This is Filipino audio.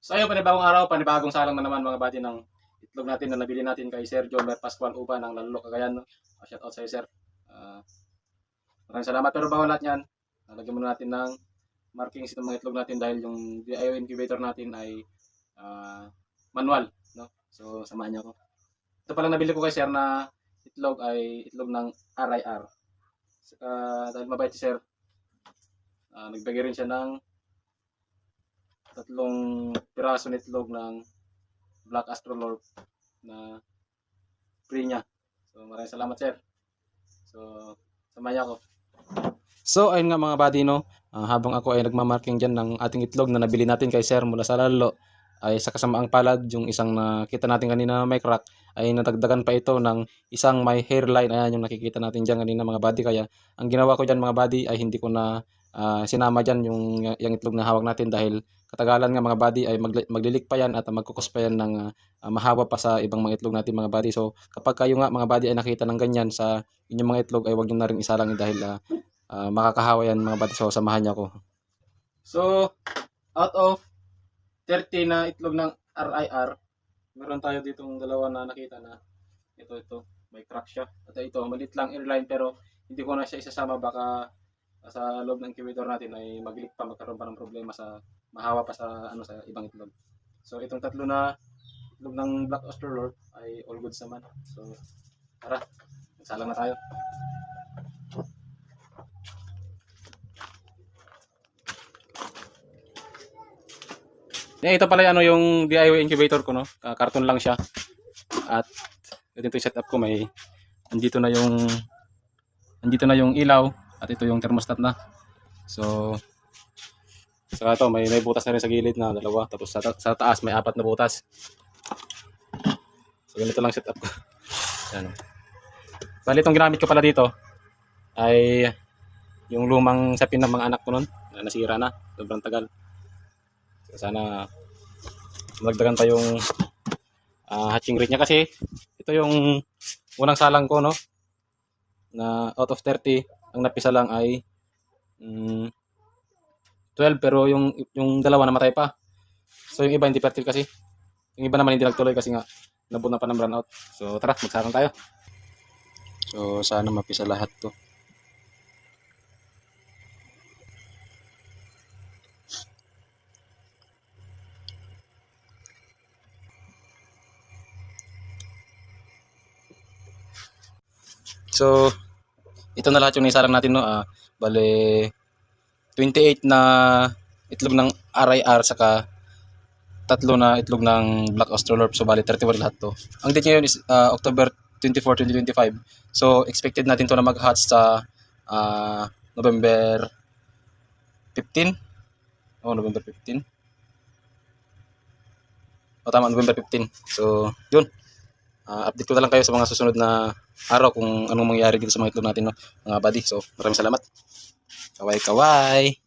So ayun, panibagong araw, panibagong salang na naman mga buddy ng itlog natin na nabili natin kay Sir John Mer Pascual Uba ng Lalalo Cagayan. No? Shout out sa iyo, Sir. Ah, maraming salamat. Pero bago lahat yan, lagyan muna natin ng markings itong mga itlog natin dahil yung DIY incubator natin ay manual. No? So samahan niyo ako. Ito pala nabili ko kay Sir na itlog ay itlog ng RIR. Dahil mabait si Sir, nagbigay rin siya ng 3 piraso nitlog ng Black Astrolorp na free niya. So maraming salamat, Sir. So samahan ako. So ayun nga mga buddy, no, habang ako ay nagmamarking dyan ng ating itlog na nabili natin kay Sir mula sa Lalalo, ay sa kasamaang palad yung isang nakita natin kanina na may crack ay natagdagan pa ito ng isang may hairline. Ayan yung nakikita natin dyan kanina mga buddy. Kaya ang ginawa ko dyan mga buddy ay hindi ko na sinama dyan yung itlog na hawak natin dahil katagalan nga mga buddy ay maglilik pa yan at magkukos pa yan ng mahawa pa sa ibang mga itlog natin mga buddy. So kapag kayo nga mga buddy ay nakita ng ganyan sa inyong mga itlog ay wag nyo na rin isalang dahil makakahawa yan mga buddy. So samahan niyo ako. So out of 30 na itlog ng RIR, meron tayo ditong dalawa na nakita na ito may crack siya. At ito maliit lang airline pero hindi ko na siya isasama, baka sa loob ng incubator natin ay maglik pa, magkaroon pa ng problema sa mahawa pa sa sa ibang itlog. So itong 3 na itlog ng Black Astrolorp ay all goods naman. So tara, magsalang na tayo. Ito pala yung DIY incubator ko, no. Karton lang siya. At ito yung setup ko, may andito na yung ilaw at ito yung thermostat na. So saka ito may butas na rin sa gilid na 2, tapos sa taas may 4 na butas. So ganito lang setup ko. Yan. Bali itong ginamit ko pala dito ay yung lumang sapin ng mga anak ko noon na nasira na, sobrang tagal. Sana magdagdagan pa yung hatching rate niya kasi ito yung unang salang ko, no, na out of 30 ang napisa lang ay 12, pero yung dalawa namatay pa. So yung iba hindi fertile kasi, yung iba naman hindi nagtuloy kasi nga nabuna pa ng brownout. So tara, magsalang tayo. So sana mapisa lahat to. So, ito na lahat yung naisalang natin, no. Bale, 28 na itlog ng RIR saka 3 na itlog ng Black Astrolorp. So, bale, 31 lahat to. Ang date ngayon is October 24, 2025. So, expected natin to na mag-hatch sa November 15. November 15. Tama, November 15. So, yun. Update ko na lang kayo sa mga susunod na araw kung anong mangyayari dito sa mga itlog natin, no, mga buddy. So maraming salamat. Kaway kaway.